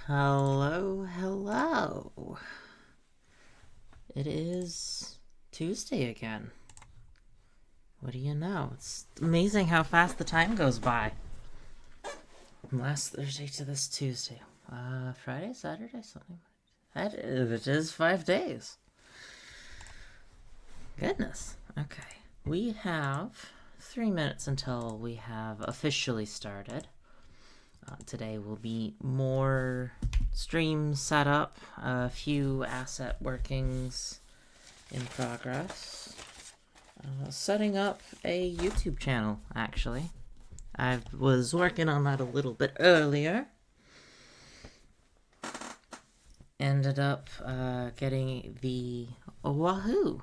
Hello, hello. It is Tuesday again. What do you know? It's amazing how fast the time goes by. From last Thursday to this Tuesday. Friday, Saturday, something. It is 5 days. Goodness. Okay. We have 3 minutes until we have officially started. Today will be more stream setup, a few asset workings in progress. Setting up a YouTube channel, actually. I was working on that a little bit earlier. Ended up getting the Wahoo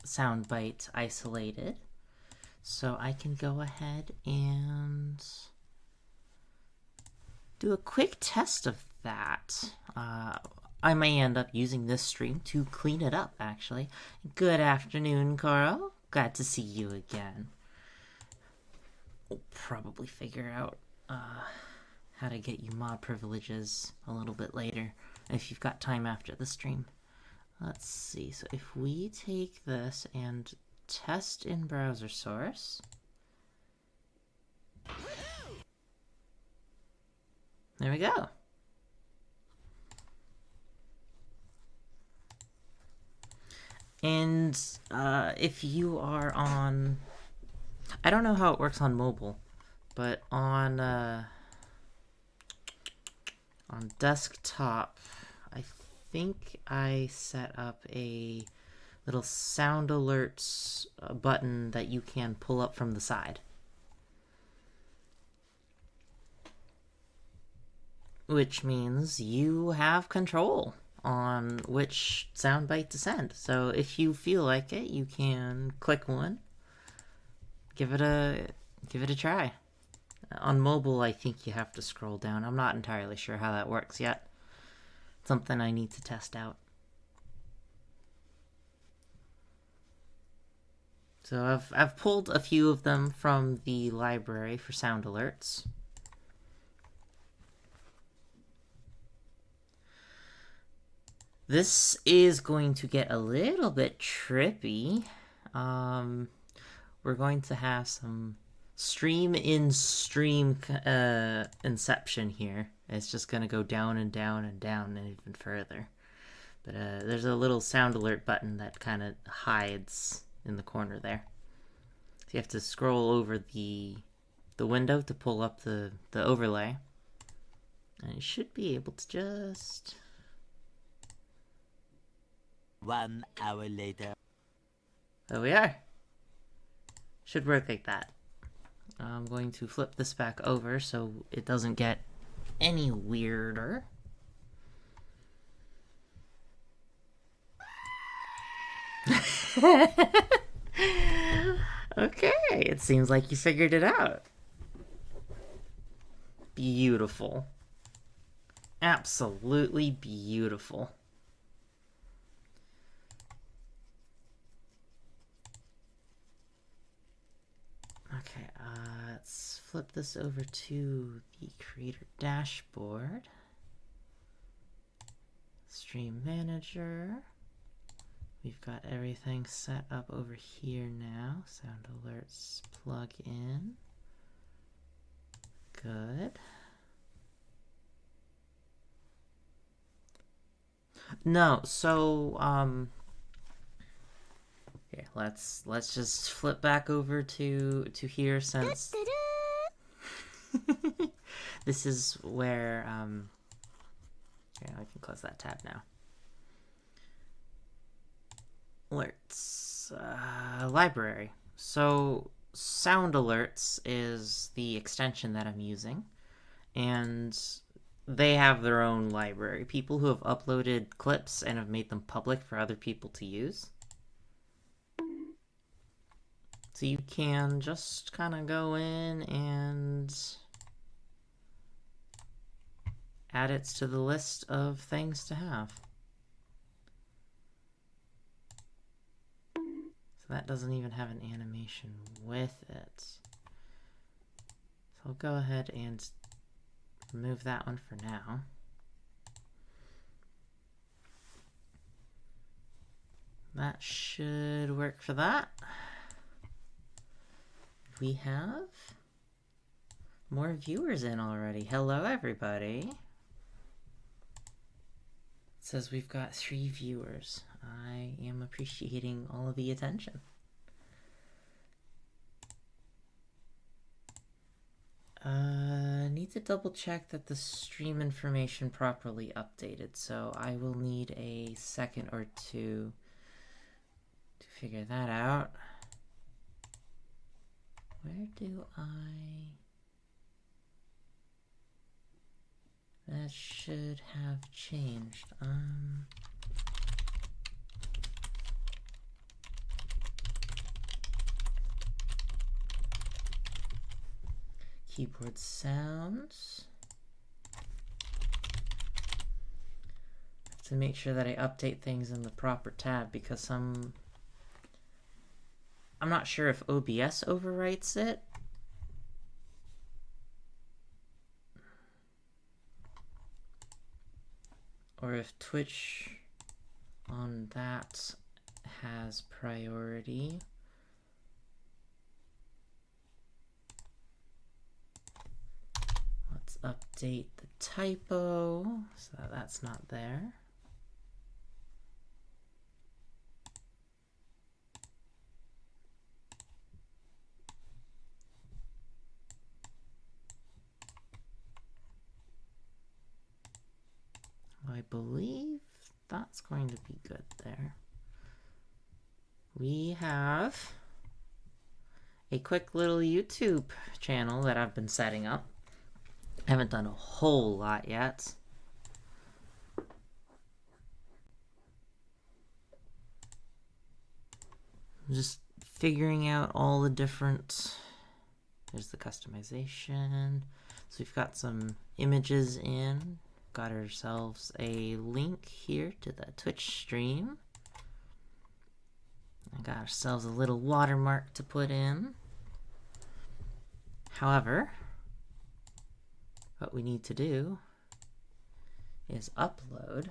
soundbite isolated. So I can go ahead and do a quick test of that. I may end up using this stream to clean it up, actually. Good afternoon, Carl. Glad to see you again. We'll probably figure out how to get you mod privileges a little bit later, if you've got time after the stream. Let's see, so if we take this and test in browser source... There we go. And if you are on... I don't know how it works on mobile, but on desktop, I think I set up a little sound alerts button that you can pull up from the side. Which means you have control on which soundbite to send. So if you feel like it, you can click one, give it a try. On mobile, I think you have to scroll down. I'm not entirely sure how that works yet. Something I need to test out. So I've pulled a few of them from the library for sound alerts. This is going to get a little bit trippy. We're going to have some stream-in-stream inception here. It's just going to go down and down and down and even further. But there's a little sound alert button that kind of hides in the corner there. So you have to scroll over the window to pull up the overlay. And you should be able to just... 1 hour later. There we are. Should work like that. I'm going to flip this back over so it doesn't get any weirder. Okay, it seems like you figured it out. Beautiful. Absolutely beautiful. Okay, let's flip this over to the creator dashboard. Stream manager. We've got everything set up over here now. Sound alerts plug in. Good. No, so okay, let's just flip back over to here since this is where okay, I can close that tab now. Alerts, library. So sound alerts is the extension that I'm using, and they have their own library. People who have uploaded clips and have made them public for other people to use. So you can just kind of go in and add it to the list of things to have. So that doesn't even have an animation with it. So I'll go ahead and remove that one for now. That should work for that. We have more viewers in already. Hello, everybody. It says we've got 3 viewers. I am appreciating all of the attention. Need to double check that the stream information properly updated, so I will need a second or two to figure that out. Where do I... That should have changed. Keyboard sounds. To make sure that I update things in the proper tab, because I'm not sure if OBS overwrites it. Or if Twitch on that has priority. Let's update the typo so that that's not there. I believe that's going to be good there. We have a quick little YouTube channel that I've been setting up. I haven't done a whole lot yet. I'm just figuring out all the different... There's the customization. So we've got some images in. Got ourselves a link here to the Twitch stream. I got ourselves a little watermark to put in. However, what we need to do is upload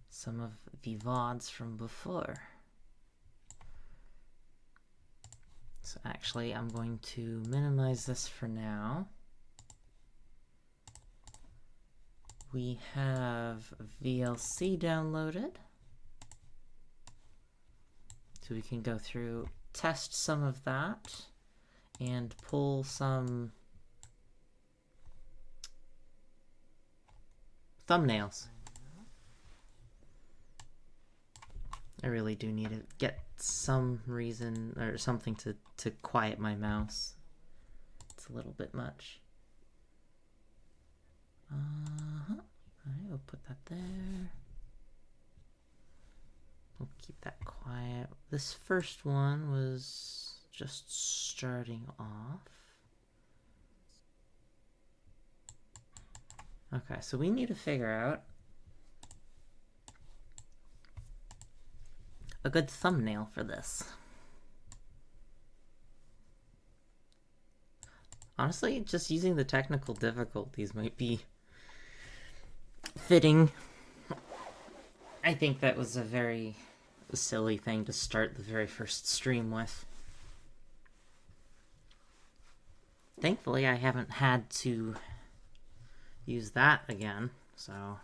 some of the VODs from before. So actually, I'm going to minimize this for now. We have VLC downloaded. So we can go through, test some of that, and pull some thumbnails. I really do need to get some reason or something to quiet my mouse. It's a little bit much. Alright, we'll put that there. We'll keep that quiet. This first one was just starting off. Okay, so we need to figure out a good thumbnail for this. Honestly, just using the technical difficulties might be fitting. I think that was a very silly thing to start the very first stream with. Thankfully, I haven't had to use that again, so...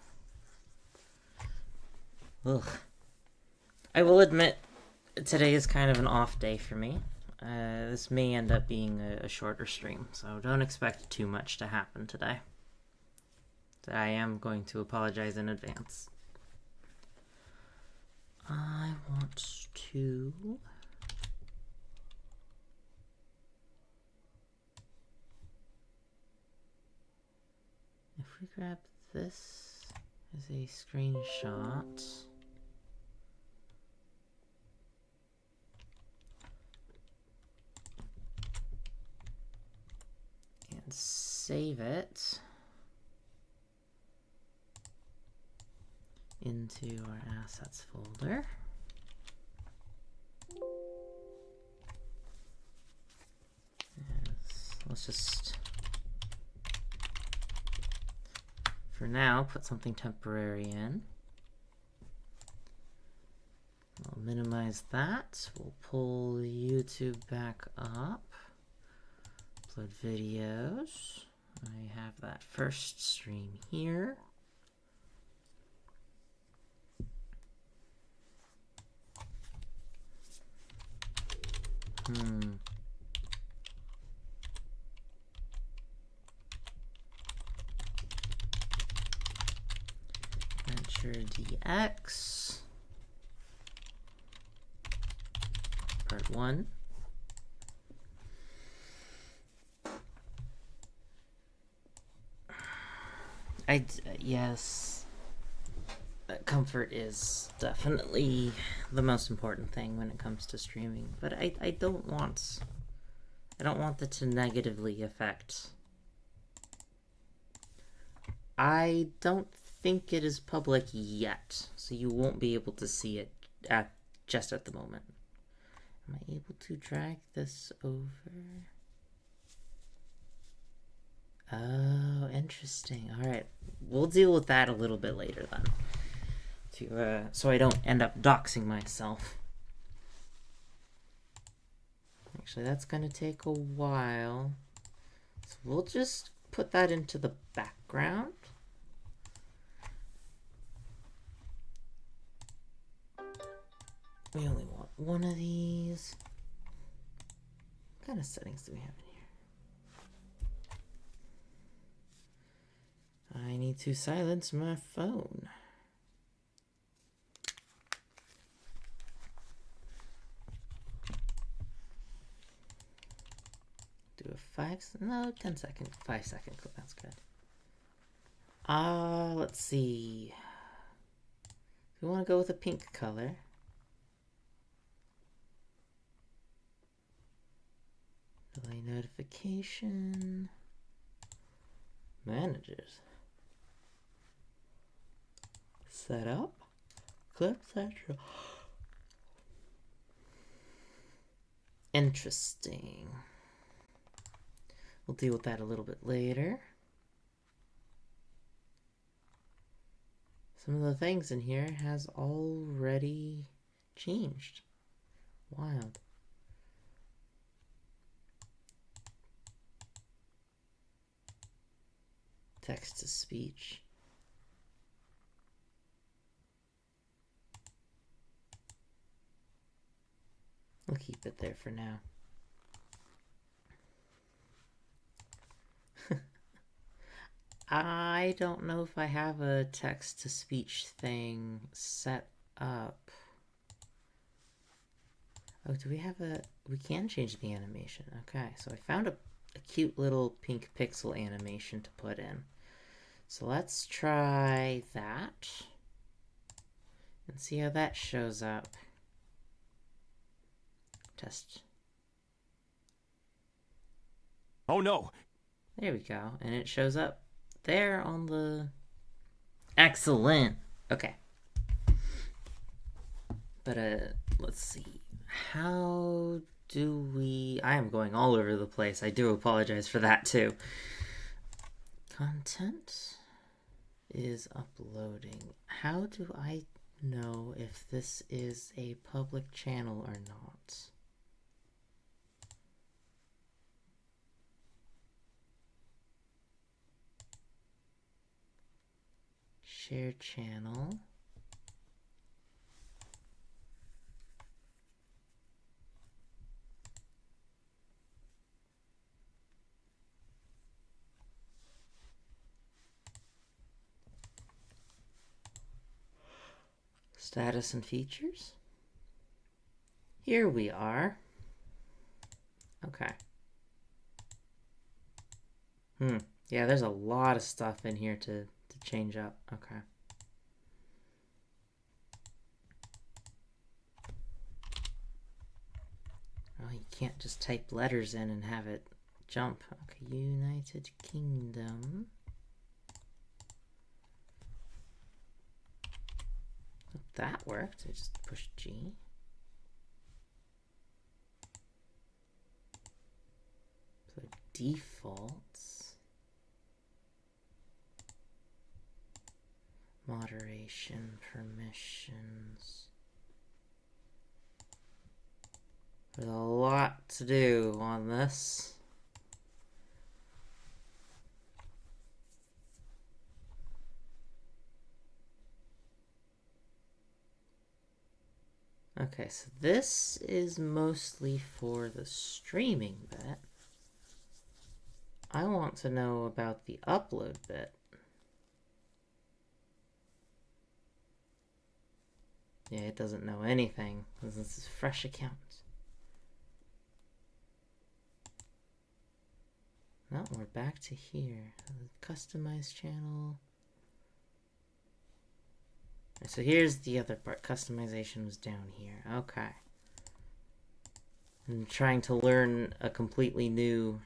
Ugh. I will admit, today is kind of an off day for me. This may end up being a shorter stream, so don't expect too much to happen today. I am going to apologize in advance. I want to... If we grab this as a screenshot... and save it into our assets folder. Let's just, for now, put something temporary in. minimize that. We'll pull YouTube back up. Upload videos. I have that first stream here. Adventure DX. Part 1. Yes, comfort is definitely the most important thing when it comes to streaming, but I don't want that to negatively affect. I don't think it is public yet, so you won't be able to see it just at the moment. Am I able to drag this over? Oh, interesting. All right, we'll deal with that a little bit later then. So I don't end up doxing myself. Actually, that's gonna take a while. So we'll just put that into the background. We only want one of these. What kind of settings do we have in here? I need to silence my phone. Do a 10-second, 5-second clip. That's good. Let's see. We want to go with a pink color. Delay notification. Managers. Setup. Clip central. Interesting. We'll deal with that a little bit later. Some of the things in here has already changed. Wild. Text to speech. We'll keep it there for now. I don't know if I have a text-to-speech thing set up. Oh, do we have a... We can change the animation. Okay, so I found a cute little pink pixel animation to put in. So let's try that. And see how that shows up. Test. Oh no! There we go. And it shows up there on the... Excellent! Okay. But, let's see. How do we... I am going all over the place. I do apologize for that, too. Content is uploading. How do I know if this is a public channel or not? Share channel. Status and features. Here we are. Okay. Yeah, there's a lot of stuff in here to change up. Okay. Oh, you can't just type letters in and have it jump. Okay, United Kingdom. Oh, that worked. I just pushed G. So defaults. Moderation, permissions. There's a lot to do on this. Okay, so this is mostly for the streaming bit. I want to know about the upload bit. Yeah, it doesn't know anything. This is a fresh account. No, we're back to here. Customize channel. So here's the other part. Customization was down here. Okay. I'm trying to learn a completely new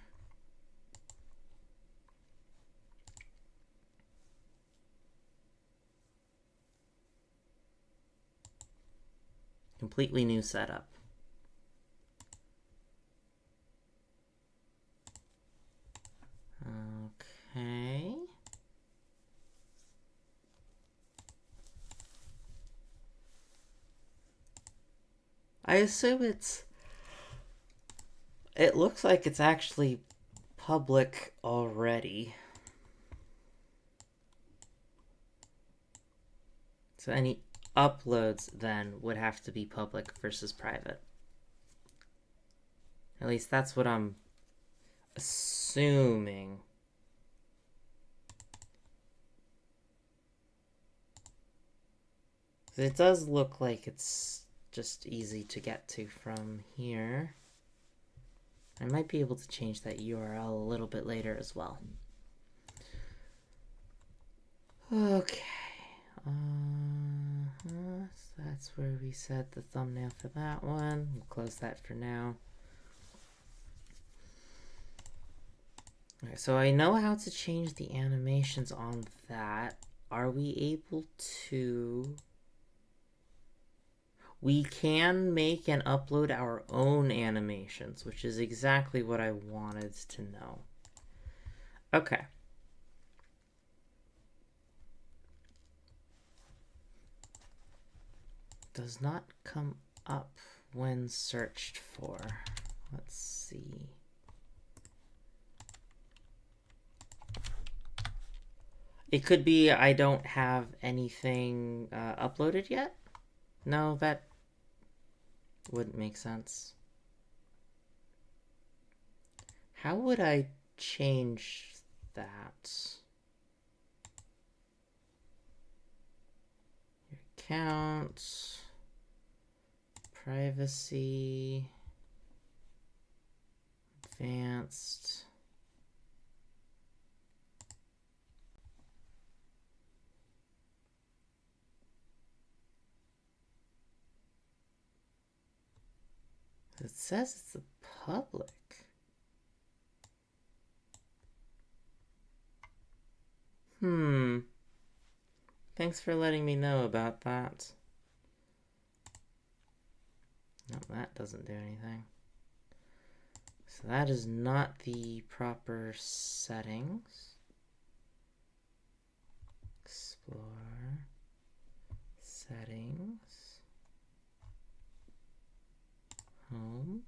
setup. Okay. I assume it looks like it's actually public already. So any uploads then would have to be public versus private. At least that's what I'm assuming. It does look like it's just easy to get to from here. I might be able to change that URL a little bit later as well. Okay. So that's where we set the thumbnail for that one. We'll close that for now. Okay, so I know how to change the animations on that. Are we able to... We can make and upload our own animations, which is exactly what I wanted to know. Okay. Does not come up when searched for. Let's see. It could be I don't have anything uploaded yet. No, that wouldn't make sense. How would I change that? Your account, privacy, advanced. It says it's a public. Thanks for letting me know about that. No, that doesn't do anything. So that is not the proper settings. Explore. Settings. Home.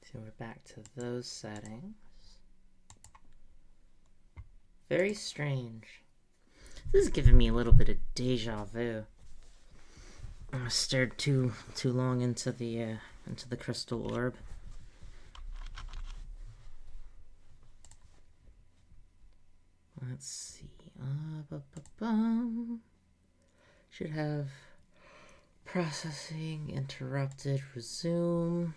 So we're back to those settings. Very strange. This is giving me a little bit of deja vu. I stared too long into the crystal orb. Let's see. Should have processing interrupted. Resume.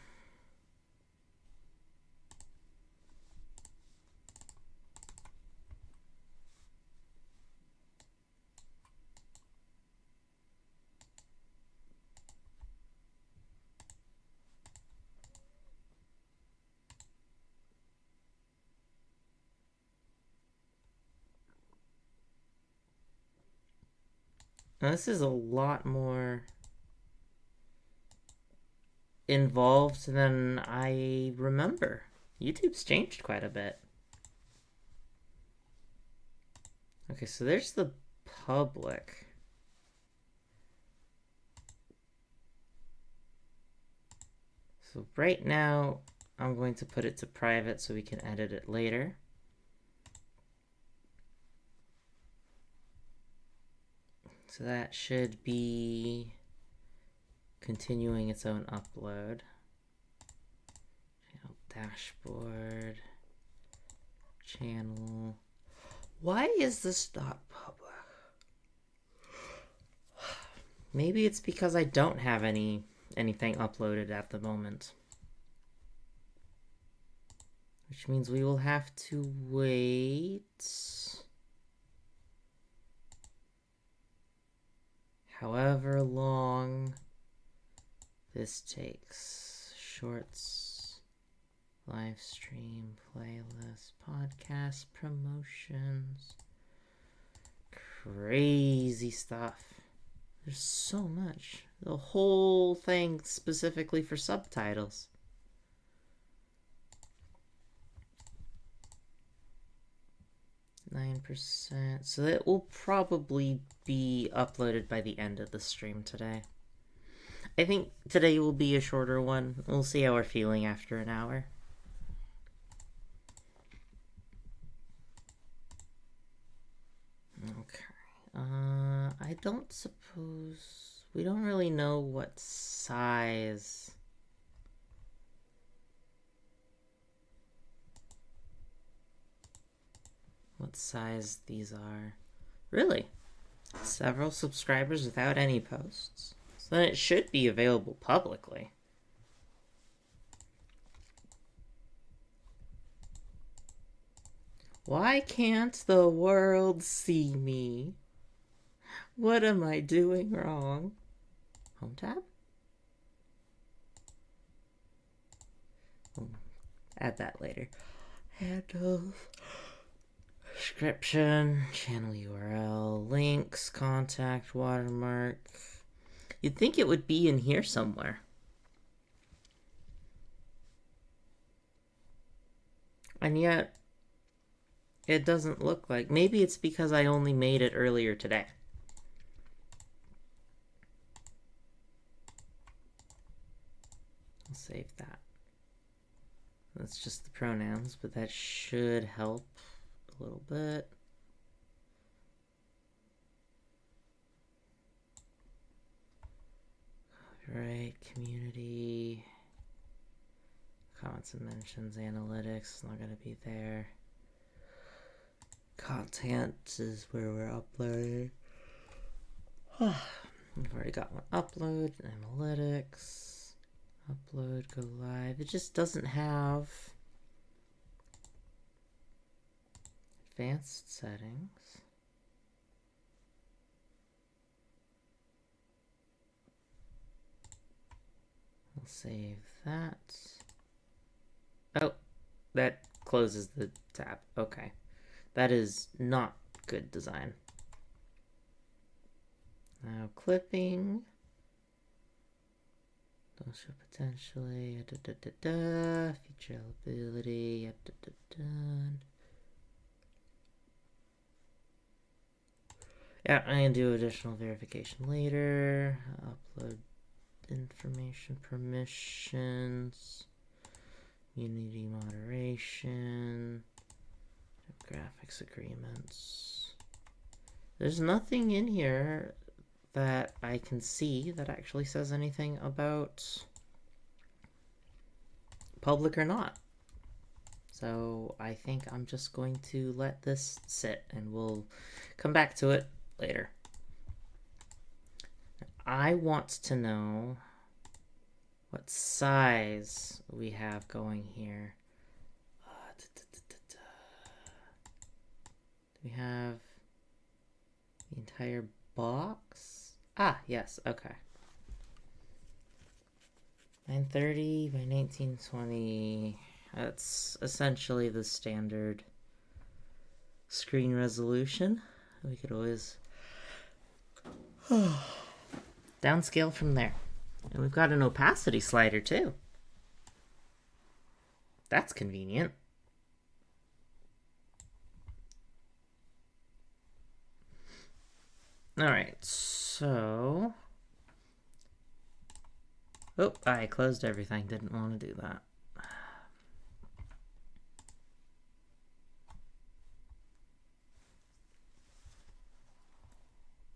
Now, this is a lot more involved than I remember. YouTube's changed quite a bit. Okay, so there's the public. So right now, I'm going to put it to private so we can edit it later. So that should be continuing its own upload. Channel dashboard. Channel. Why is this not public? Maybe it's because I don't have anything uploaded at the moment. Which means we will have to wait however long this takes. Shorts, live stream, playlist, podcast, promotions. Crazy stuff. There's so much. The whole thing specifically for subtitles. %. So that will probably be uploaded by the end of the stream today. I think today will be a shorter one. We'll see how we're feeling after an hour. Okay. I don't suppose... We don't really know what size... What size these are. Really? Several subscribers without any posts? So then it should be available publicly. Why can't the world see me? What am I doing wrong? Home tab? Add that later. Handles. Description. Channel URL. Links. Contact. Watermark. You'd think it would be in here somewhere. And yet, it doesn't look like. Maybe it's because I only made it earlier today. I'll save that. That's just the pronouns, but that should help a little bit. Copyright, community, comments and mentions, analytics, not going to be there. Content is where we're uploading. We've already got one. Upload, analytics, upload, go live. It just doesn't have advanced settings. We'll save that. Oh, that closes the tab. Okay. That is not good design. Now clipping. Don't show potentially. Feature ability. Yeah, I can do additional verification later. Upload information permissions. Unity moderation. Graphics agreements. There's nothing in here that I can see that actually says anything about public or not. So I think I'm just going to let this sit and we'll come back to it later. I want to know what size we have going here. We have the entire box. Ah, yes, okay. 930 by 1920. That's essentially the standard screen resolution. We could always downscale from there. And we've got an opacity slider too. That's convenient. Alright, so... Oh, I closed everything. Didn't want to do that.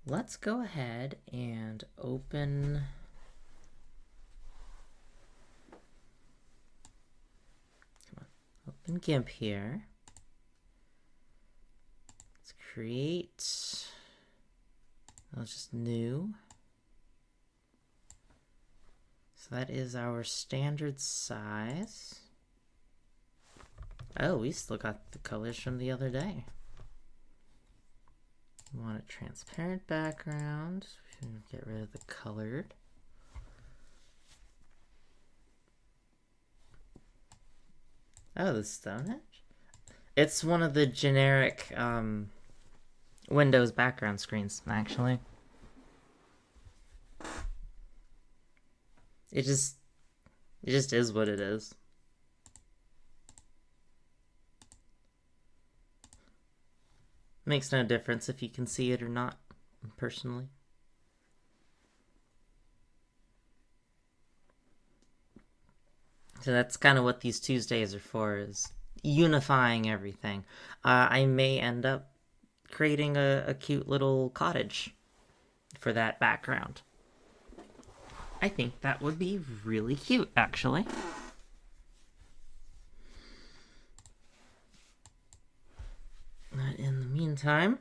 Let's go ahead and open... Come on. Open GIMP here. Let's create... Let's just new. So that is our standard size. Oh, we still got the colors from the other day. We want a transparent background. We can get rid of the colored. Oh, the Stonehenge? It's one of the generic Windows background screens, actually. It just is what it is. Makes no difference if you can see it or not, personally. So that's kind of what these Tuesdays are for, is unifying everything. I may end up creating a cute little cottage for that background. I think that would be really cute, actually. But in the meantime...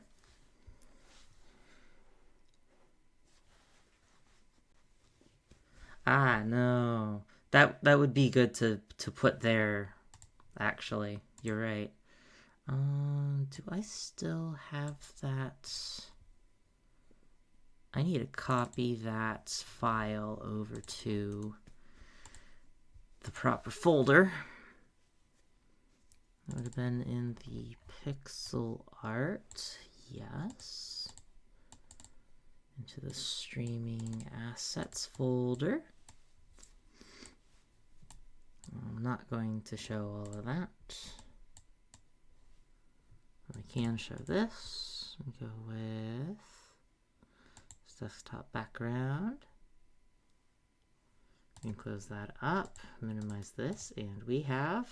Ah, no. That would be good to put there, actually. You're right. Do I still have that? I need to copy that file over to the proper folder. That would have been in the pixel art, yes. Into the streaming assets folder. I'm not going to show all of that. I can show this. We go with desktop background. We can close that up, minimize this, and we have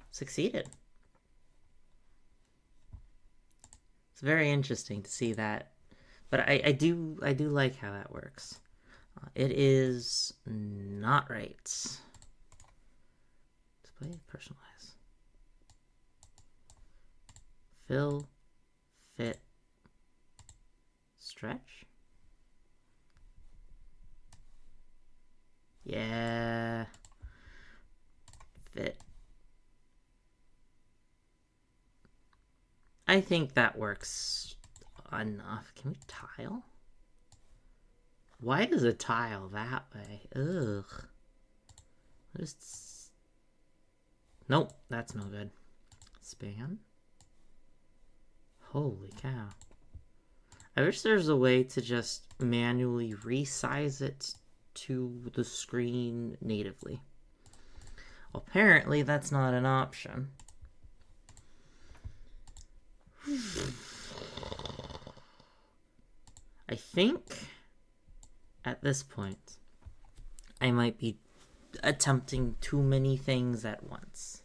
succeeded. It's very interesting to see that, but I do like how that works. It is not right. Display, personalize, fill, fit, stretch. Yeah. Fit. I think that works enough. Can we tile? Why does it tile that way? Ugh. Just... Nope, that's no good. Span? Holy cow. I wish there's a way to just manually resize it to the screen natively. Well, apparently that's not an option. I think at this point I might be attempting too many things at once.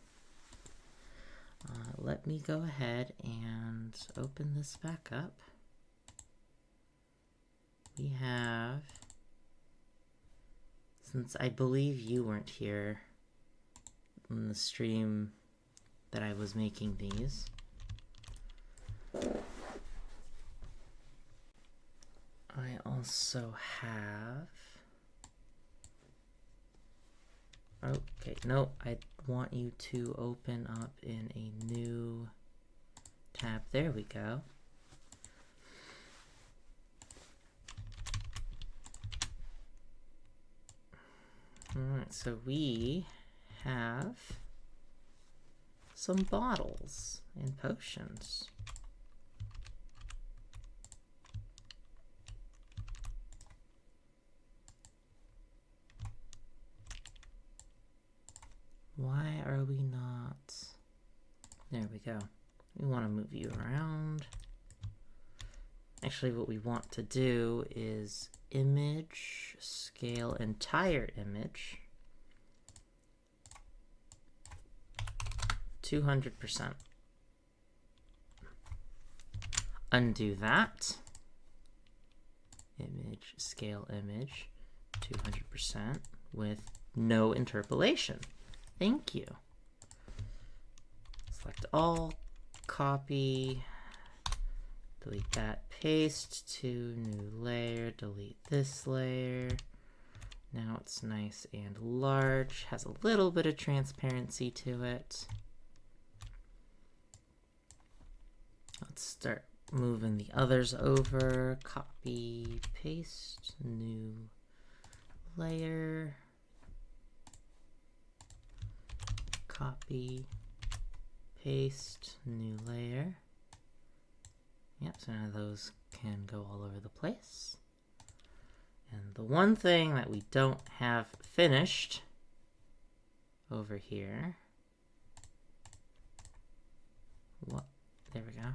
Let me go ahead and open this back up. We have, since I believe you weren't here in the stream that I was making these, I also have... Okay, no, I want you to open up in a new tab. There we go. Alright, so we have some bottles and potions. Why are we not... There we go. We want to move you around. Actually, Actually, what we want to do is image, scale entire image, 200%. Undo that. Image, scale image, 200% with no interpolation. Thank you. Select all, copy, delete that, paste to new layer, delete this layer. Now it's nice and large, has a little bit of transparency to it. Let's start moving the others over, copy, paste, new layer, copy, paste, new layer. Yep, so now those can go all over the place. And the one thing that we don't have finished over here, what? There we go.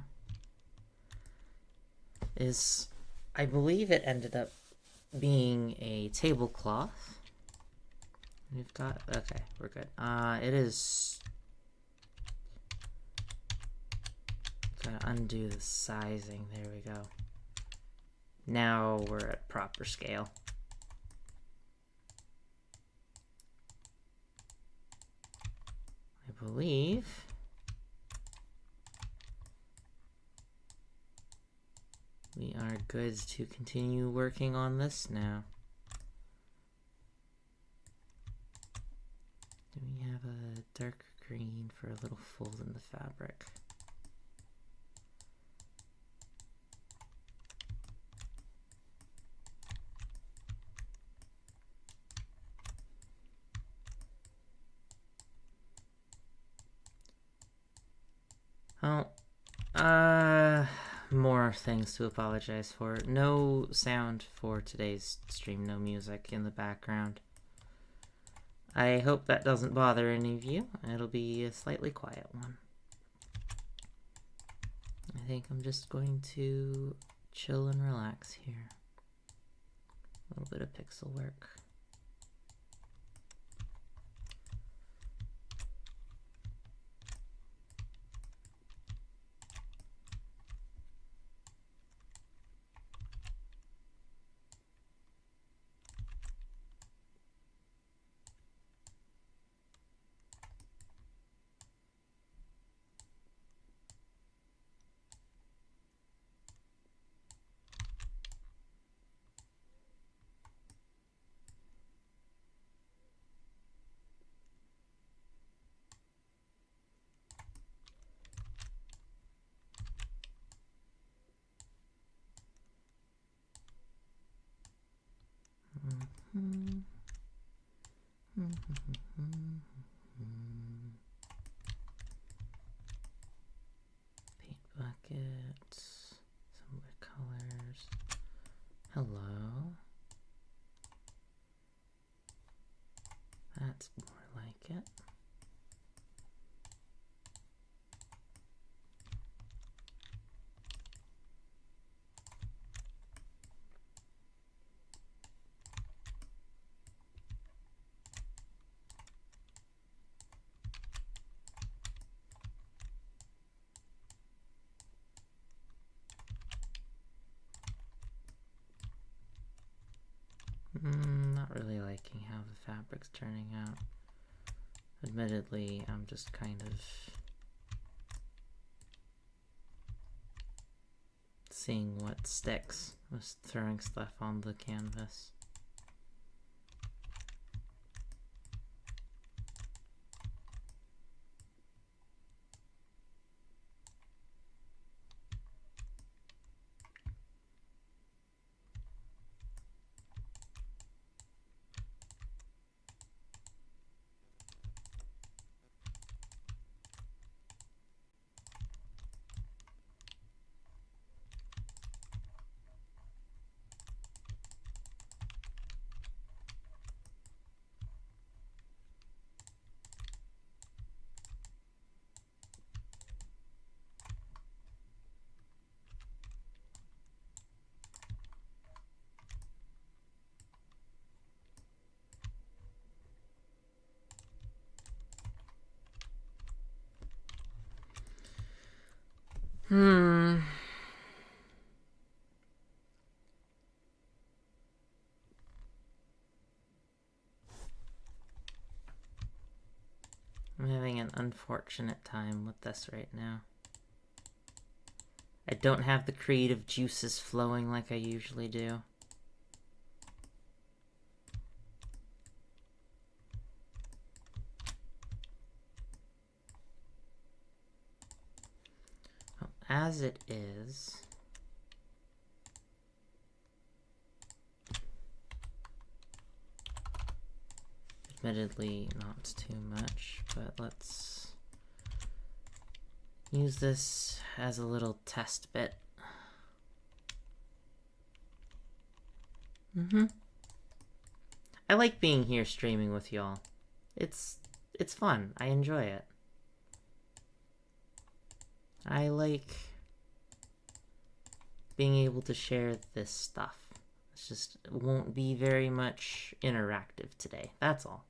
Is, I believe it ended up being a tablecloth. We've got, okay, we're good. It is, gotta undo the sizing, there we go. Now we're at proper scale. I believe we are good to continue working on this now. Do we have a darker green for a little fold in the fabric? Oh, more things to apologize for. No sound for today's stream, no music in the background. I hope that doesn't bother any of you. It'll be a slightly quiet one. I think I'm just going to chill and relax here. A little bit of pixel work. Paint buckets, some colors. Hello. That's more like it. Not really liking how the fabric's turning out. Admittedly, I'm just kind of seeing what sticks with throwing stuff on the canvas. Hmm. I'm having an unfortunate time with this right now. I don't have the creative juices flowing like I usually do. Well, as it is, admittedly not too much, but let's use this as a little test bit. I like being here streaming with y'all. It's fun. I enjoy it. I like being able to share this stuff. It's just, it won't be very much interactive today. That's all.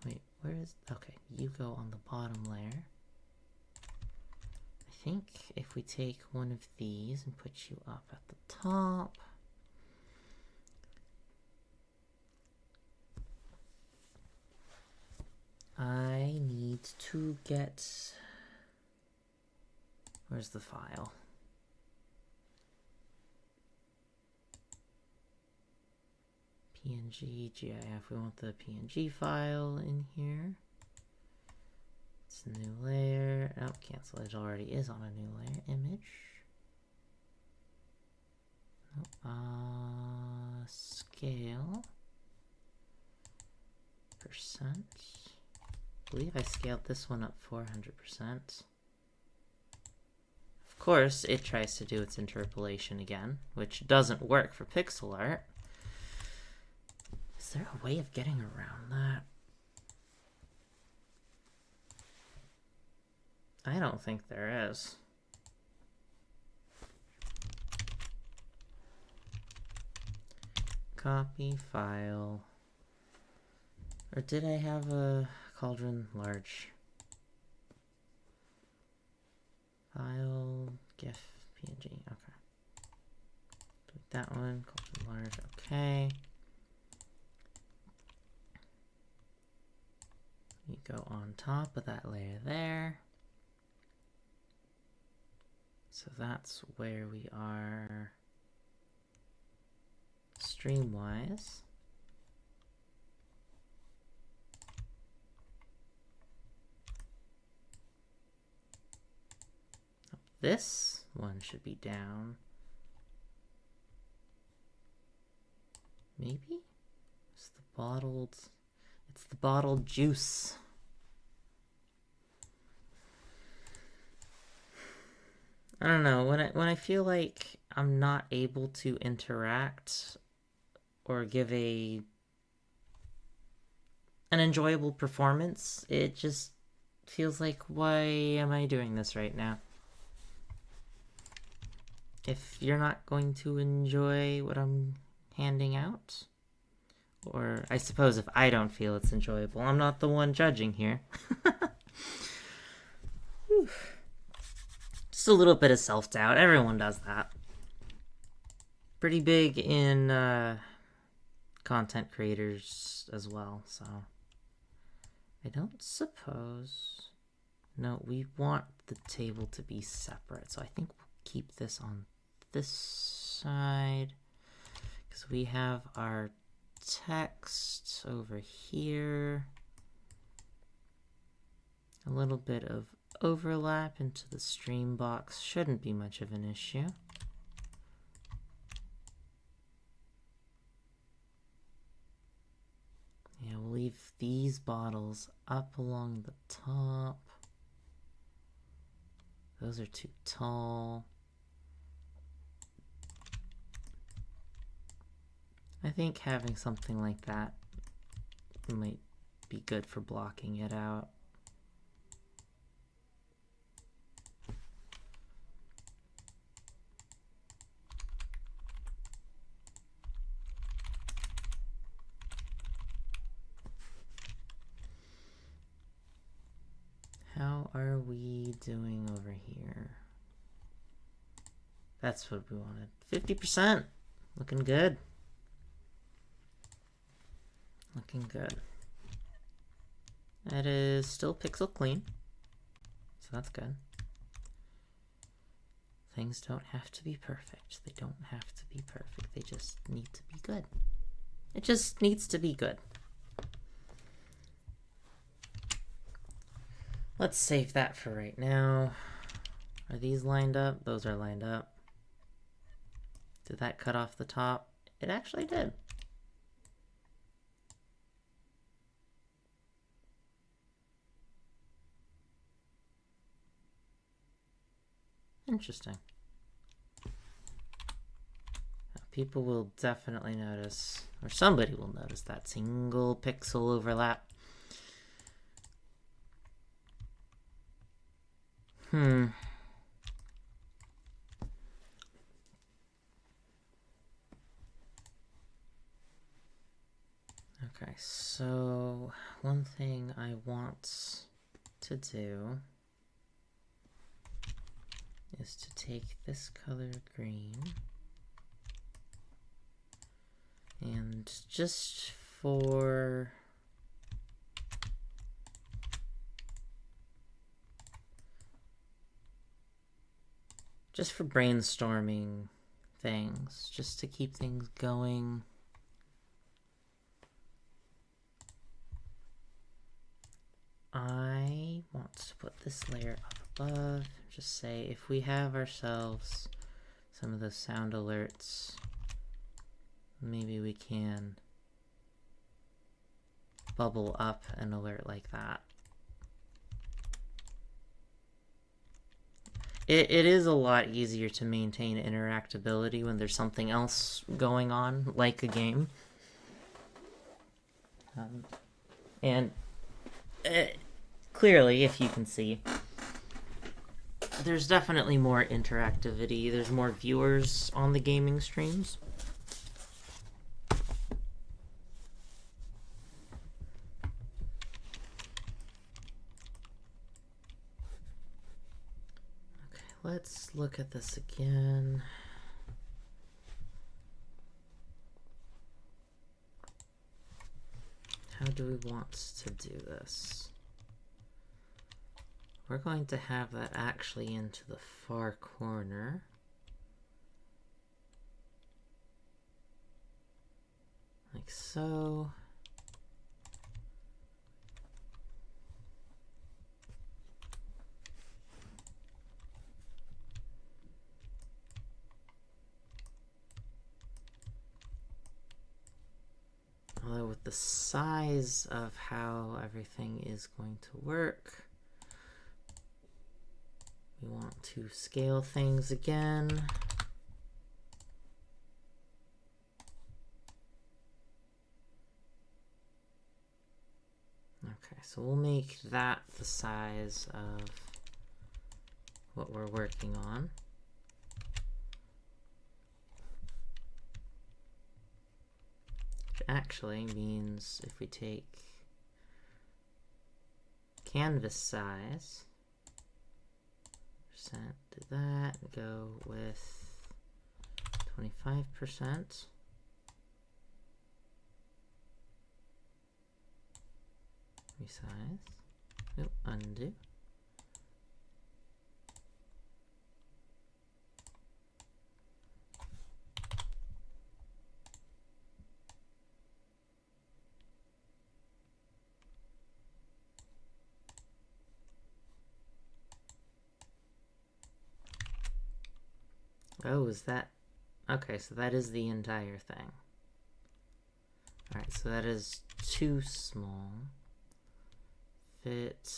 Wait, where is... Okay, you go on the bottom layer. I think if we take one of these and put you up at the top... I need to get... Where's the file? PNG, GIF. We want the PNG file in here. It's a new layer. Oh, cancel. It already is on a new layer. Image. Scale. Percent. I believe I scaled this one up 400%. Of course, it tries to do its interpolation again, which doesn't work for pixel art. Is there a way of getting around that? I don't think there is. Copy file. Or did I have a Cauldron large? File, GIF, PNG, okay. Delete that one, Cauldron large, okay. You go on top of that layer there. So that's where we are stream-wise. This one should be down. Maybe? It's the bottled juice. I don't know, when I feel like I'm not able to interact or give an enjoyable performance, it just feels like, why am I doing this right now? If you're not going to enjoy what I'm handing out, or I suppose if I don't feel it's enjoyable, I'm not the one judging here. Just a little bit of self-doubt. Everyone does that. Pretty big in content creators as well, so I don't suppose... No, we want the table to be separate, so I think we'll keep this on this side, because we have our text over here. A little bit of overlap into the stream box shouldn't be much of an issue. Yeah, we'll leave these bottles up along the top. Those are too tall. I think having something like that might be good for blocking it out. How are we doing over here? That's what we wanted. 50%. Looking good. Looking good. It is still pixel clean, so that's good. Things don't have to be perfect. They don't have to be perfect. They just need to be good. It just needs to be good. Let's save that for right now. Are these lined up? Those are lined up. Did that cut off the top? It actually did. Interesting. People will definitely notice, or somebody will notice, that single pixel overlap. Okay, so one thing I want to do is to take this color green and just for brainstorming things, just to keep things going. I want to put this layer up above. Just say if we have ourselves some of those sound alerts, maybe we can bubble up an alert like that. It is a lot easier to maintain interactability when there's something else going on, like a game. And clearly, if you can see, there's definitely more interactivity. There's more viewers on the gaming streams. Let's look at this again. How do we want to do this? We're going to have that actually into the far corner. Like so. Although with the size of how everything is going to work, we want to scale things again. Okay, so we'll make that the size of what we're working on. Actually means if we take canvas size, percent to that, go with 25%. Resize. Nope, undo. Oh, is that... Okay, so that is the entire thing. Alright, so that is too small. Fit,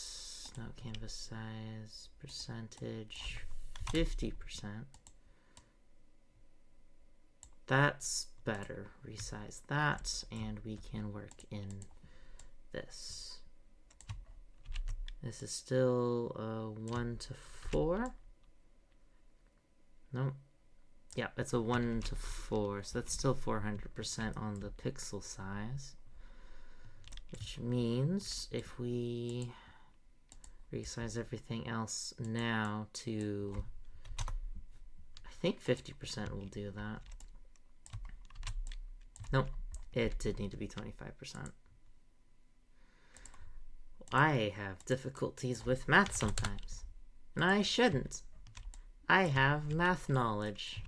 no canvas size, percentage, 50%. That's better. Resize that, and we can work in this. This is still 1 to 4. Nope. Yeah, it's a 1 to 4, so that's still 400% on the pixel size. Which means if we resize everything else now to, I think 50% will do that. Nope, it did need to be 25%. I have difficulties with math sometimes, and I shouldn't. I have math knowledge.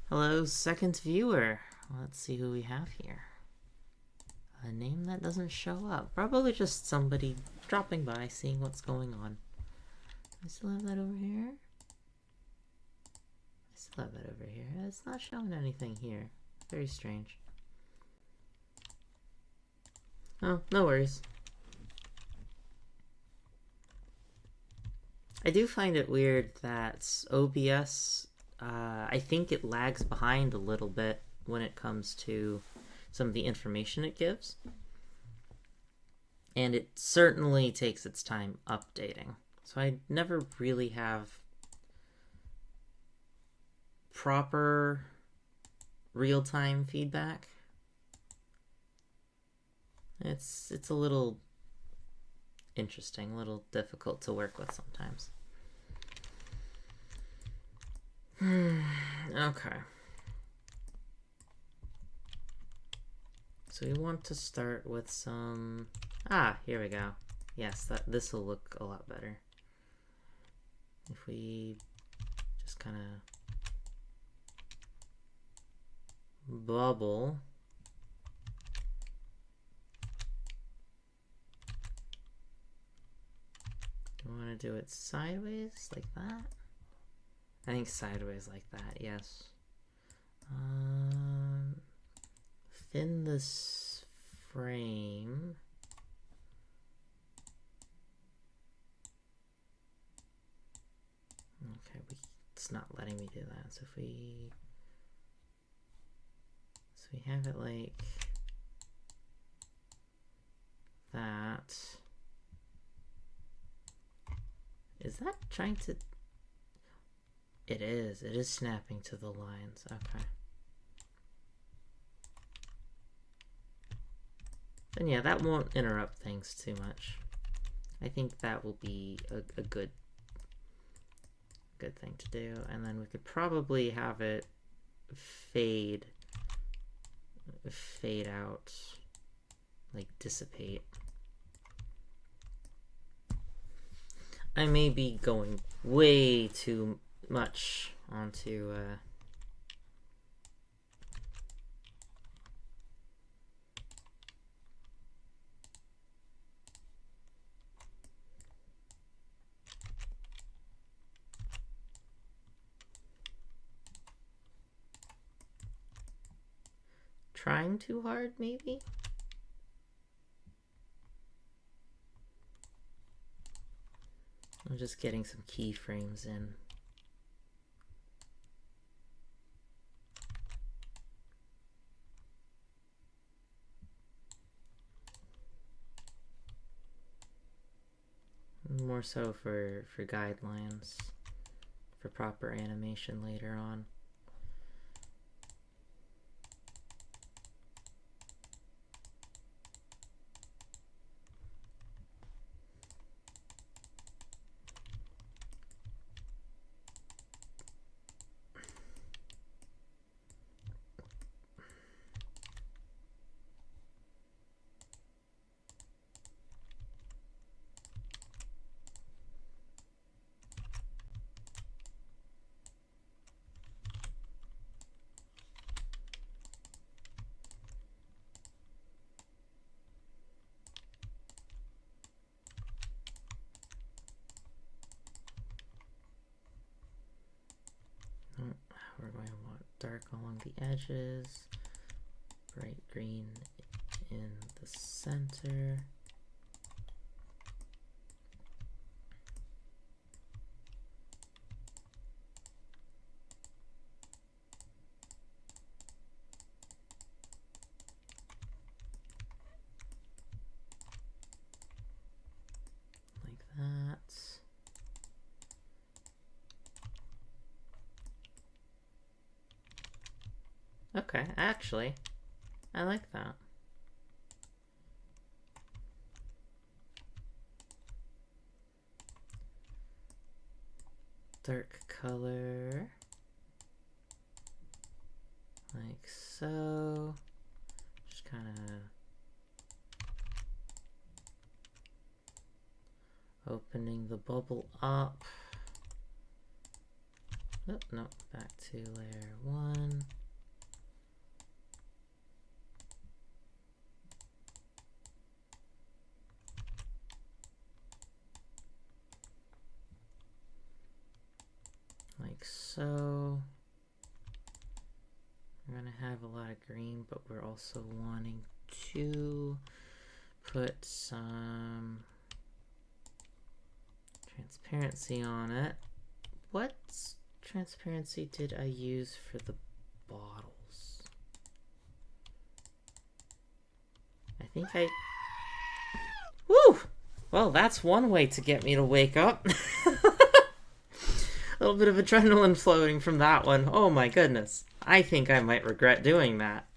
Hello, second viewer. Let's see who we have here. A name that doesn't show up. Probably just somebody dropping by, seeing what's going on. I still have that over here. I still have that over here. It's not showing anything here. Very strange. Oh, no worries. I do find it weird that OBS, I think it lags behind a little bit when it comes to some of the information it gives. And it certainly takes its time updating. So I never really have proper real-time feedback. It's a little interesting, a little difficult to work with sometimes. Okay. So we want to start with some... here we go. Yes, this will look a lot better. If we just kind of bubble... You want to do it sideways, like that? I think sideways like that, yes. Thin this frame. Okay, it's not letting me do that. So if we... So we have it like that. Is that trying to... It is snapping to the lines. Okay. Then yeah, that won't interrupt things too much. I think that will be a good thing to do. And then we could probably have it fade out, like dissipate. I may be going way too much onto trying too hard, maybe? I'm just getting some keyframes in. More so for guidelines, for proper animation later on. We're going to want dark along the edges, bright green in the center. Like that. Okay, actually, I like that. dark color. Like so. Just kind of opening the bubble up. Oh, no, back to layer 1. Like so. We're gonna have a lot of green, but we're also wanting to put some transparency on it. What transparency did I use for the bottles? I think I... Woo! Well, that's one way to get me to wake up. A little bit of adrenaline flowing from that one. Oh my goodness. I think I might regret doing that.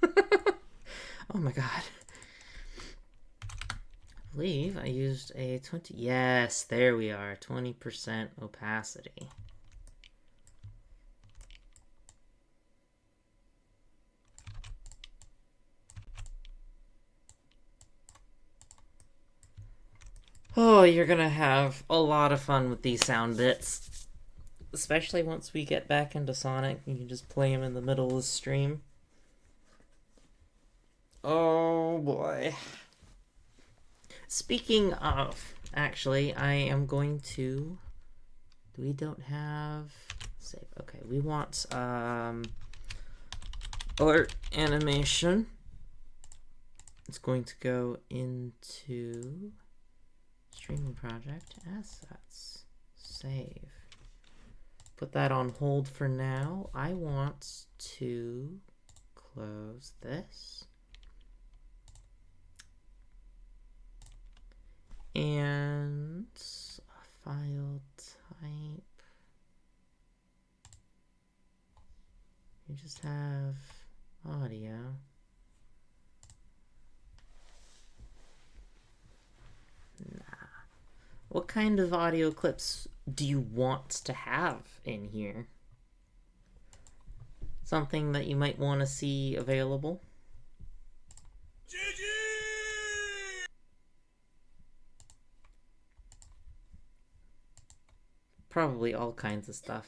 Oh my god. I believe I used a 20... Yes, there we are. 20% opacity. Oh, you're gonna have a lot of fun with these sound bits. Especially once we get back into Sonic, you can just play him in the middle of the stream. Oh boy. Speaking of, actually, I am going to... We don't have... Save. Okay, we want art animation. It's going to go into streaming project, assets, save. Put that on hold for now. I want to close this. And a file type. You just have audio. Nah. What kind of audio clips do you want to have in here? Something that you might want to see available? Probably all kinds of stuff.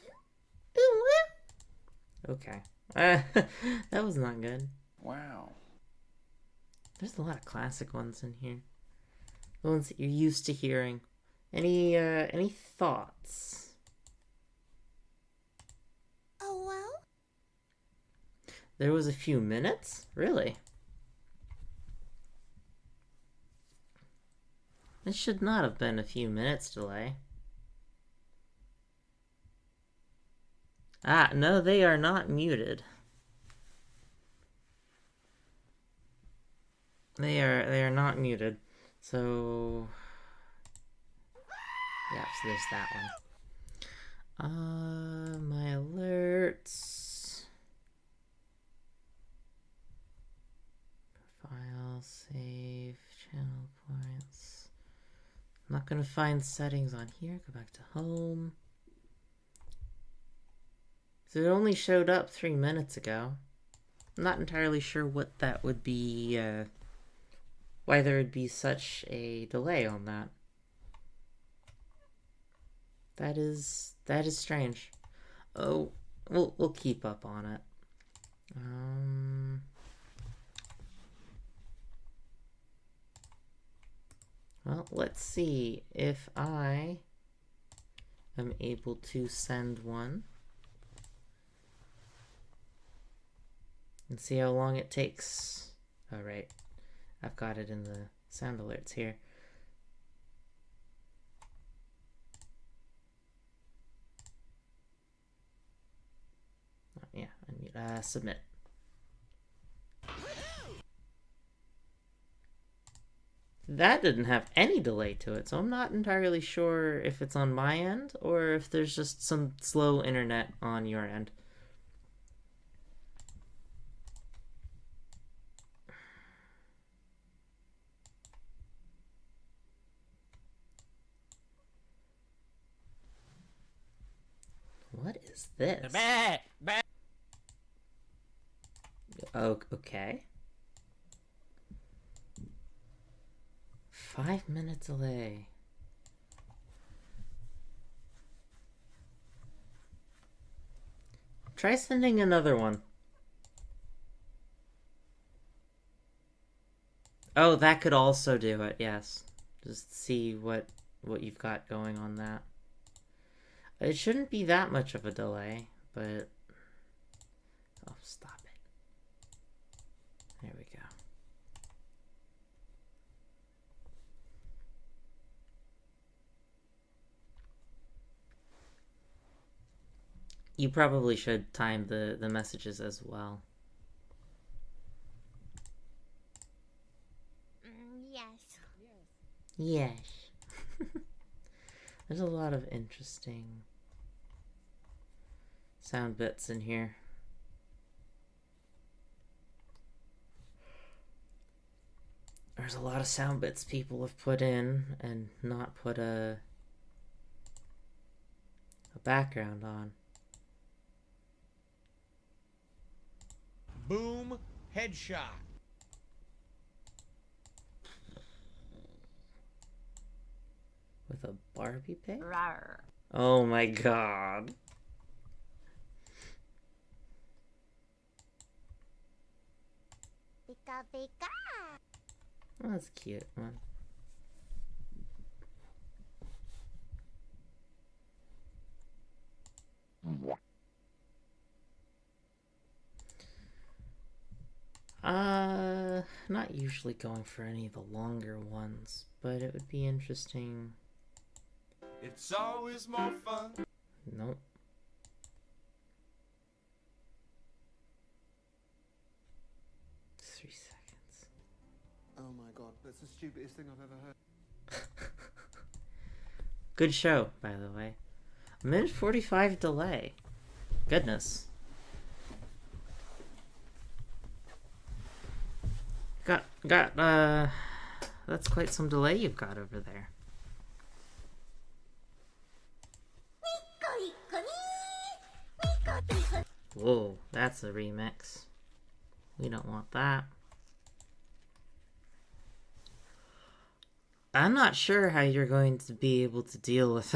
Okay. That was not good. Wow. There's a lot of classic ones in here. The ones that you're used to hearing. Any thoughts? Oh, well? There was a few minutes? Really? It should not have been a few minutes delay. Ah, no, they are not muted. They are not muted. So yeah, so there's that one. My alerts. Profile, save, channel points. I'm not gonna find settings on here. Go back to home. So it only showed up 3 minutes ago. I'm not entirely sure what that would be, why there would be such a delay on that. That is strange. Oh, we'll keep up on it. Well, let's see if I am able to send one. And see how long it takes. Oh, right. I've got it in the sound alerts here. Oh, yeah, unmute. Submit. That didn't have any delay to it, so I'm not entirely sure if it's on my end or if there's just some slow internet on your end. is this? Oh, okay. 5-minute delay. Try sending another one. Oh, that could also do it, yes. Just see what you've got going on that. It shouldn't be that much of a delay, but... Oh, stop it. There we go. You probably should time the messages as well. Yes. Yes. There's a lot of interesting sound bits in here. There's a lot of sound bits people have put in and not put a background on. Boom, headshot. With a Barbie pig? Rar. Oh my god. Pika pika. Oh, that's a cute one. Not usually going for any of the longer ones, but it would be interesting. It's always more fun. Nope. Three seconds. Oh my god, that's the stupidest thing I've ever heard. Good show, by the way. 1:45 delay. Goodness. That's quite some delay you've got over there. Whoa, that's a remix. We don't want that. I'm not sure how you're going to be able to deal with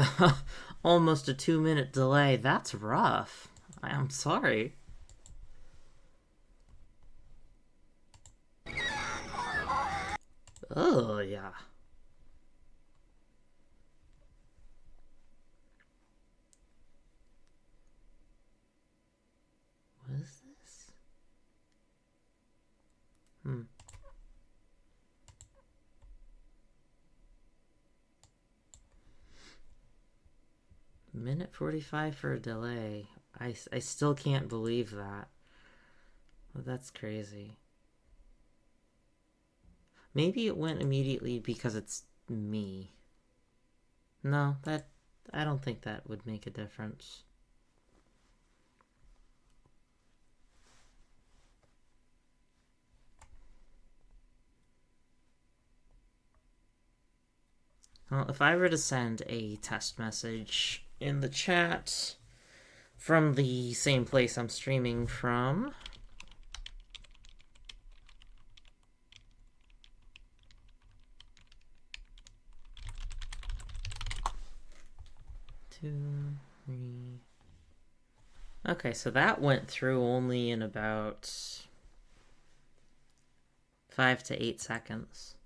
almost a 2-minute delay. That's rough. I'm sorry. Oh, yeah. What is this? Minute 45 for a delay. I still can't believe that. Well, that's crazy. Maybe it went immediately because it's me. No, I don't think that would make a difference. Well, if I were to send a test message in the chat from the same place I'm streaming from, two, three. Okay, so that went through only in about 5 to 8 seconds.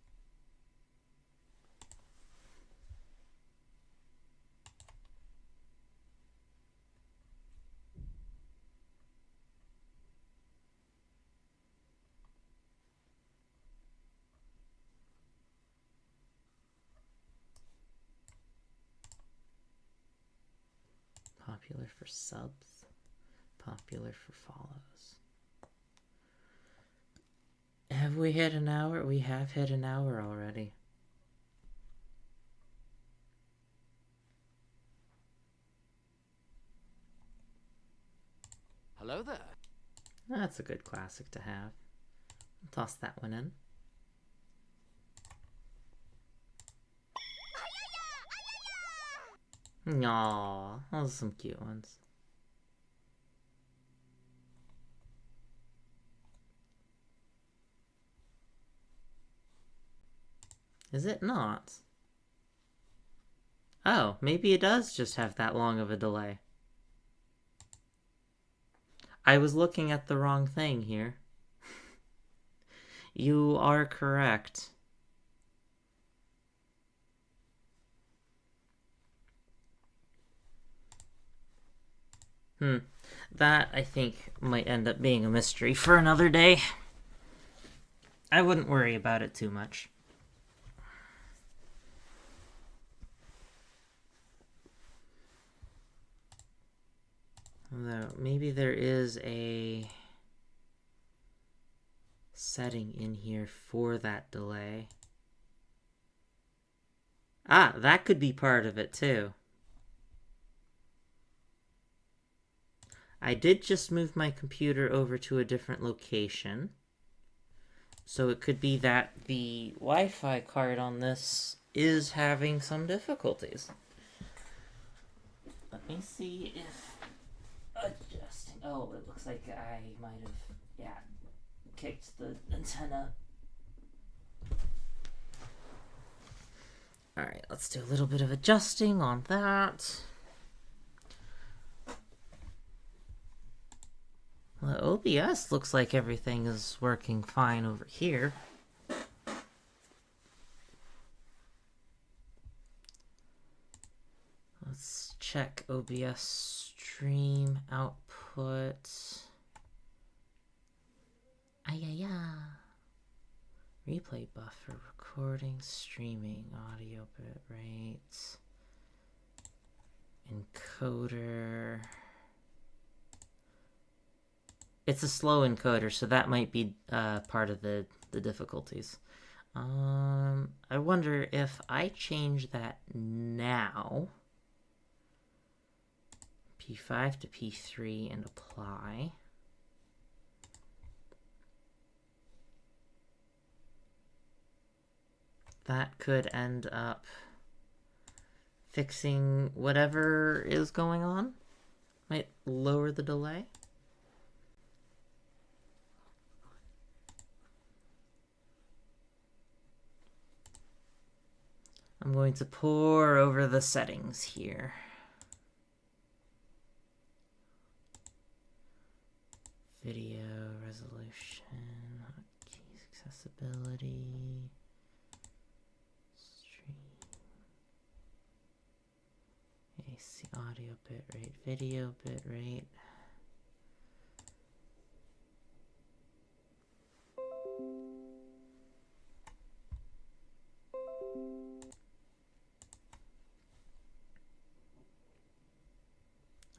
Popular for subs, popular for follows. Have we hit an hour? We have hit an hour already. Hello there. That's a good classic to have. Toss that one in. Aww, those are some cute ones. Is it not? Oh, maybe it does just have that long of a delay. I was looking at the wrong thing here. You are correct. That, I think, might end up being a mystery for another day. I wouldn't worry about it too much. Although, maybe there is a setting in here for that delay. Ah, that could be part of it too. I did just move my computer over to a different location. So it could be that the Wi-Fi card on this is having some difficulties. Let me see if adjusting... Oh, it looks like I might have, kicked the antenna. Alright, let's do a little bit of adjusting on that. Well, OBS looks like everything is working fine over here. Let's check OBS stream output. Replay buffer, recording, streaming, audio bitrate, encoder. It's a slow encoder, so that might be part of the difficulties. I wonder if I change that now, P5 to P3 and apply. That could end up fixing whatever is going on. Might lower the delay. I'm going to pour over the settings here. Video resolution, hotkeys, accessibility, stream, AC audio bitrate, video bitrate.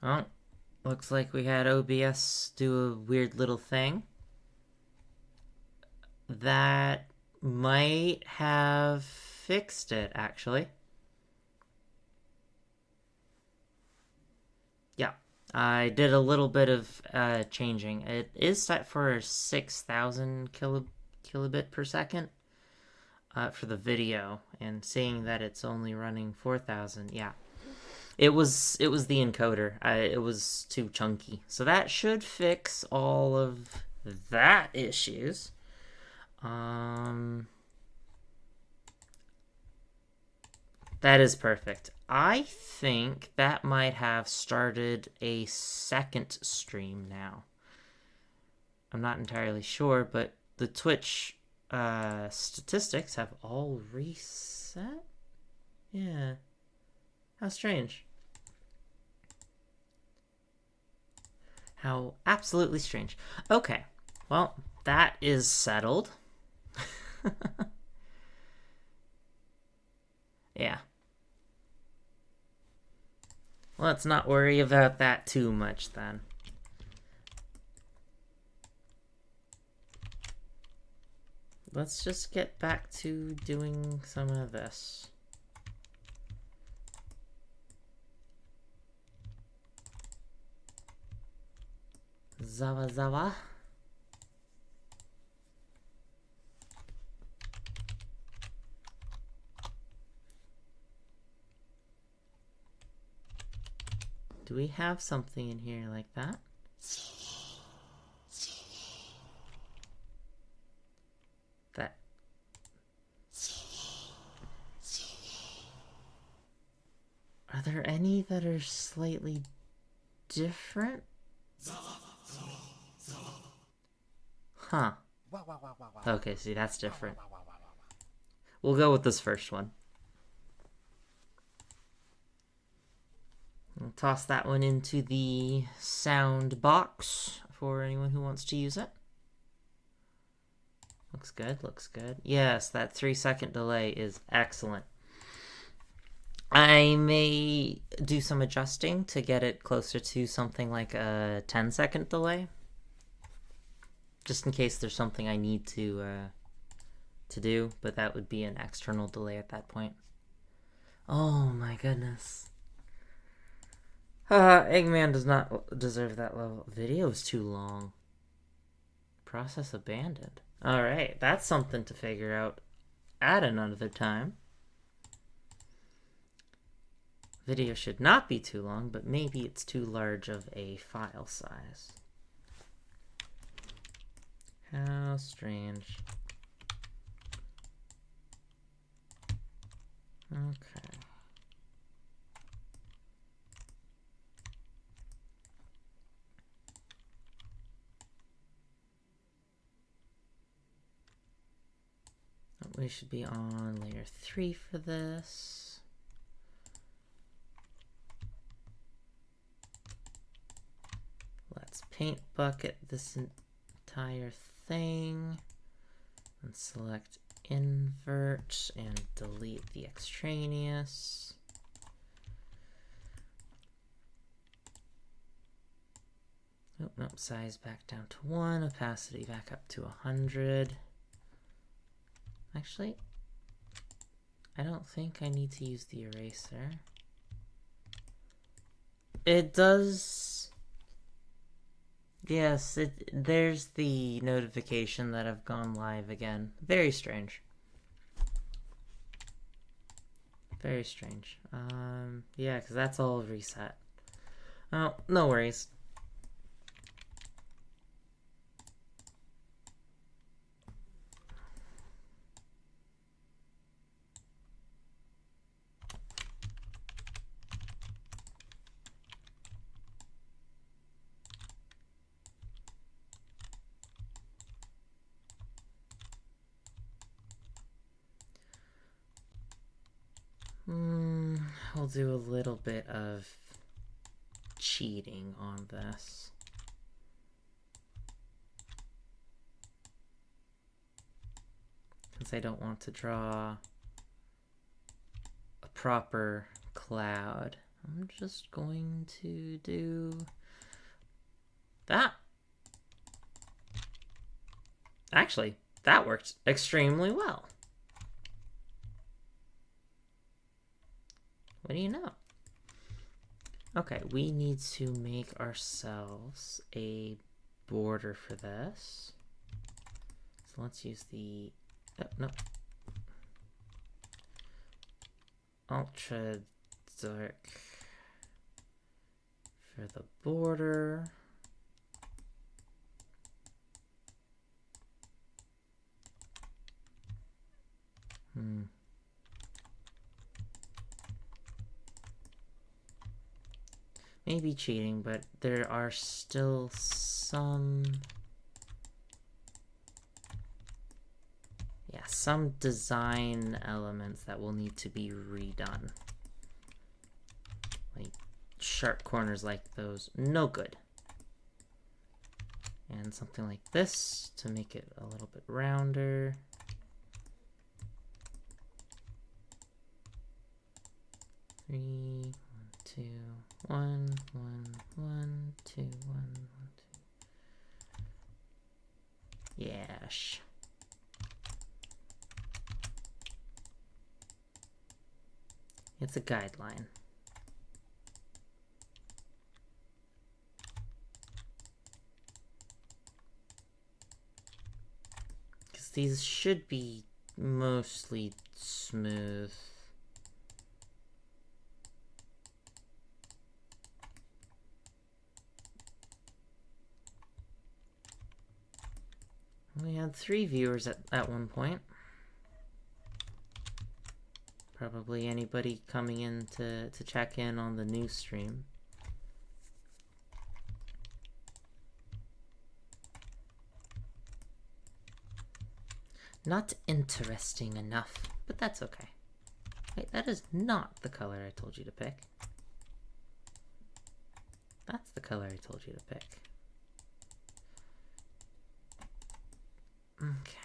Oh, looks like we had OBS do a weird little thing. That might have fixed it, actually. Yeah, I did a little bit of changing. It is set for 6,000 kilobit per second for the video, and seeing that it's only running 4,000, yeah. It was the encoder. It was too chunky. So that should fix all of that issues. That is perfect. I think that might have started a second stream now. I'm not entirely sure, but the Twitch statistics have all reset? Yeah. How strange. How absolutely strange. Okay, well, that is settled. Yeah. Let's not worry about that too much then. Let's just get back to doing some of this. Zawa zawa. Do we have something in here like that? that are slightly different? Huh. Okay, see, that's different. We'll go with this first one. I'll toss that one into the sound box for anyone who wants to use it. Looks good, looks good. Yes, that 3-second delay is excellent. I may do some adjusting to get it closer to something like a 10-second delay. Just in case there's something I need to do, but that would be an external delay at that point. Oh my goodness. Eggman does not deserve that level. Video is too long. Process abandoned. Alright, that's something to figure out at another time. Video should not be too long, but maybe it's too large of a file size. How strange. Okay. We should be on layer 3 for this. Let's paint bucket this entire thing and select invert and delete the extraneous. Oh, nope, size back down to 1, opacity back up to 100. Actually, I don't think I need to use the eraser. It does... Yes, there's the notification that I've gone live again. Very strange. Very strange. Yeah, because that's all reset. Oh, no worries. I'll do a little bit of cheating on this. Since I don't want to draw a proper cloud, I'm just going to do that. Actually, that worked extremely well. What do you know? Okay, we need to make ourselves a border for this. So let's use the... Oh, no. Ultra dark for the border. Maybe cheating, but there are still some... Yeah, some design elements that will need to be redone. Like sharp corners like those, no good. And something like this to make it a little bit rounder. Three, 1, 2, 1, 1, 1, 2, 1, 1, 2. Yes. It's a guideline. Because these should be mostly smooth. We had 3 viewers at one point. Probably anybody coming in to check in on the new stream. Not interesting enough, but that's okay. Wait, that is not the color I told you to pick. That's the color I told you to pick. Okay.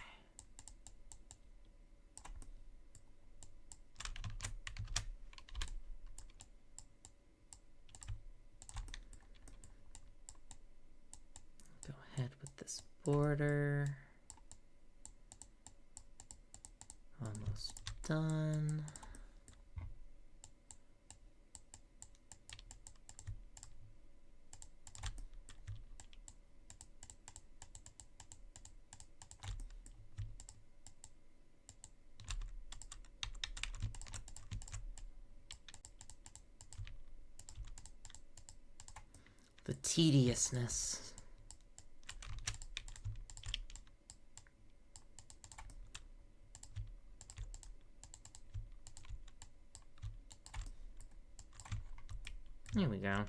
Go ahead with this border. Almost done. The tediousness. Here we go.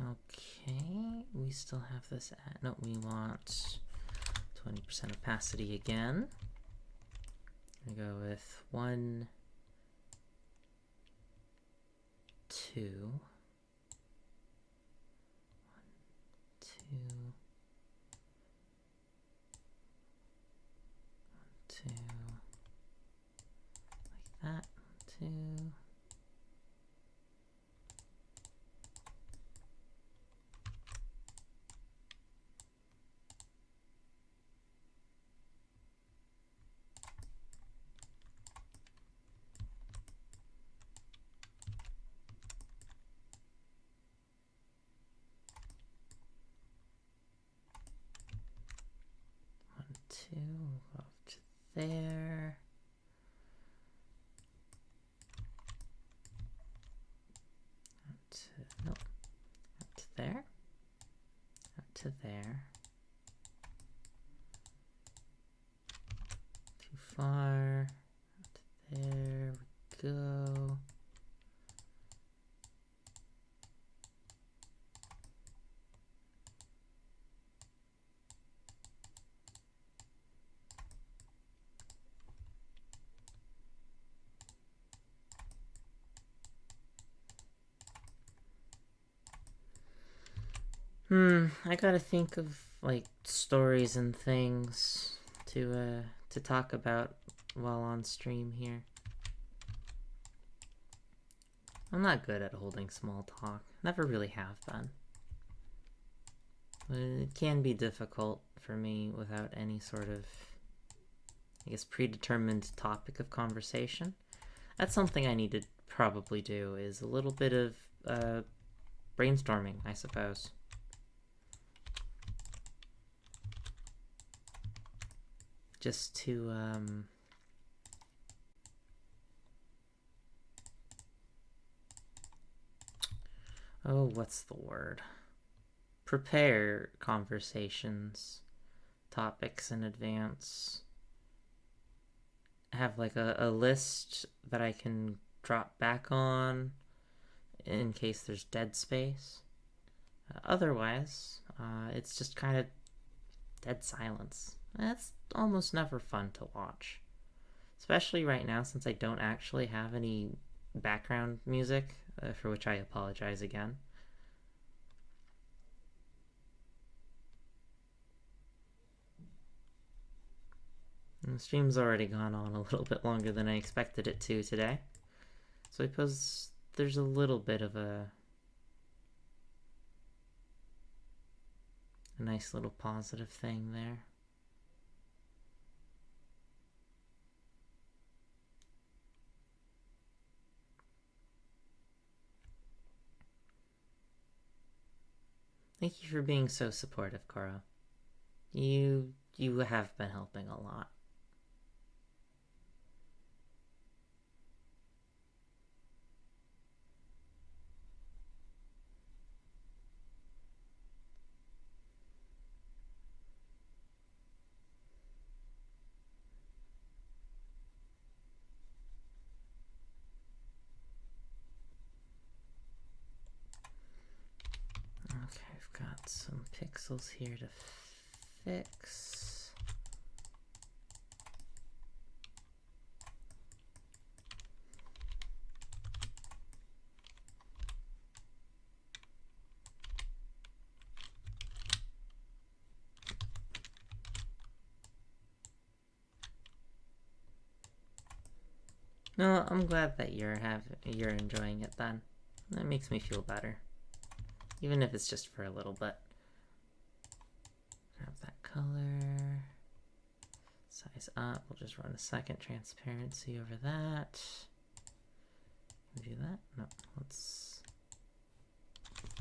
Okay, we still have this at, no, we want 20% opacity again. I go with 1, 2, 1, 2, 1, 2, like that, 2. Two, up to there. Up to, no, up to there. Up to there. Too far. Up to there we go. I gotta think of like stories and things to talk about while on stream here. I'm not good at holding small talk. Never really have been. But it can be difficult for me without any sort of, I guess, predetermined topic of conversation. That's something I need to probably do, is a little bit of brainstorming, I suppose. Just to, oh, what's the word? Prepare conversations, topics in advance. Have like a list that I can drop back on in case there's dead space. Otherwise, it's just kind of dead silence. That's almost never fun to watch. Especially right now, since I don't actually have any background music, for which I apologize again. And the stream's already gone on a little bit longer than I expected it to today. So I suppose there's a little bit of a nice little positive thing there. Thank you for being so supportive, Cora. You have been helping a lot. some pixels here to fix. No, I'm glad that you're enjoying it then. That makes me feel better. Even if it's just for a little bit. Grab that color. Size up. We'll just run a second transparency over that. Can we do that? No, let's...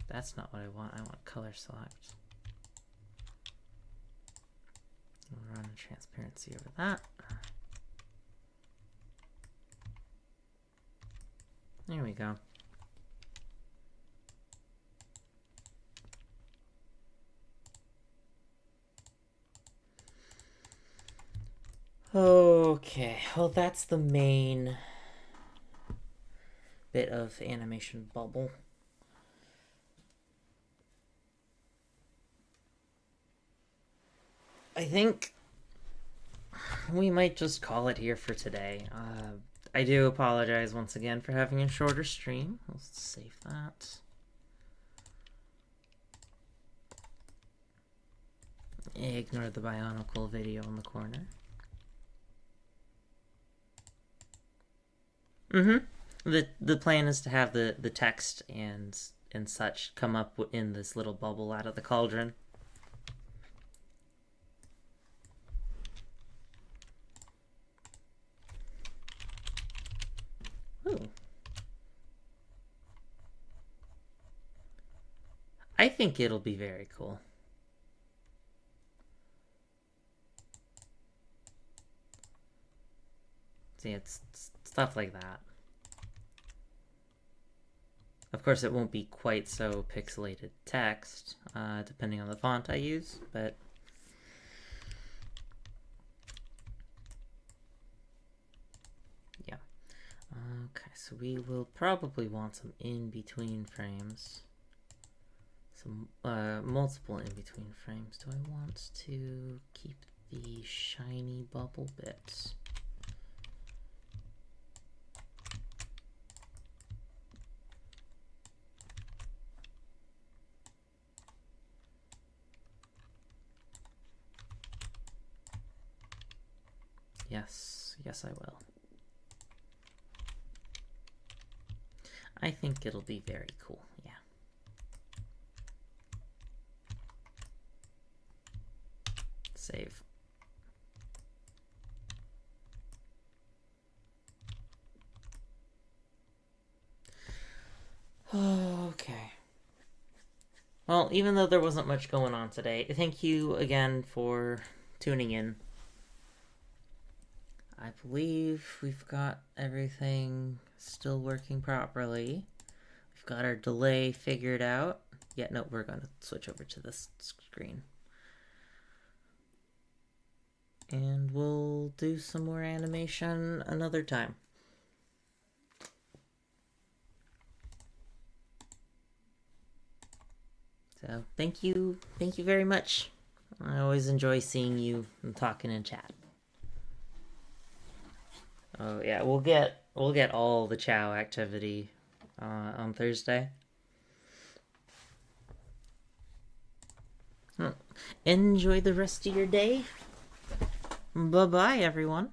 That's not what I want. I want color select. We'll run a transparency over that. There we go. Okay, well that's the main bit of animation bubble. I think we might just call it here for today. I do apologize once again for having a shorter stream. Let's save that. Ignore the Bionicle video in the corner. The plan is to have the text and such come up in this little bubble out of the cauldron. Ooh. I think it'll be very cool. See, it's stuff like that. Of course, it won't be quite so pixelated text, depending on the font I use, but... yeah. Okay, so we will probably want some in-between frames. Some multiple in-between frames. Do I want to keep the shiny bubble bits? Yes, I will. I think it'll be very cool, yeah. Save. Okay. Well, even though there wasn't much going on today, thank you again for tuning in. I believe we've got everything still working properly. We've got our delay figured out. Yeah, no, we're going to switch over to this screen. And we'll do some more animation another time. So, thank you very much. I always enjoy seeing you and talking in chat. Oh yeah, we'll get all the Chow activity on Thursday. Enjoy the rest of your day. Bye-bye, everyone.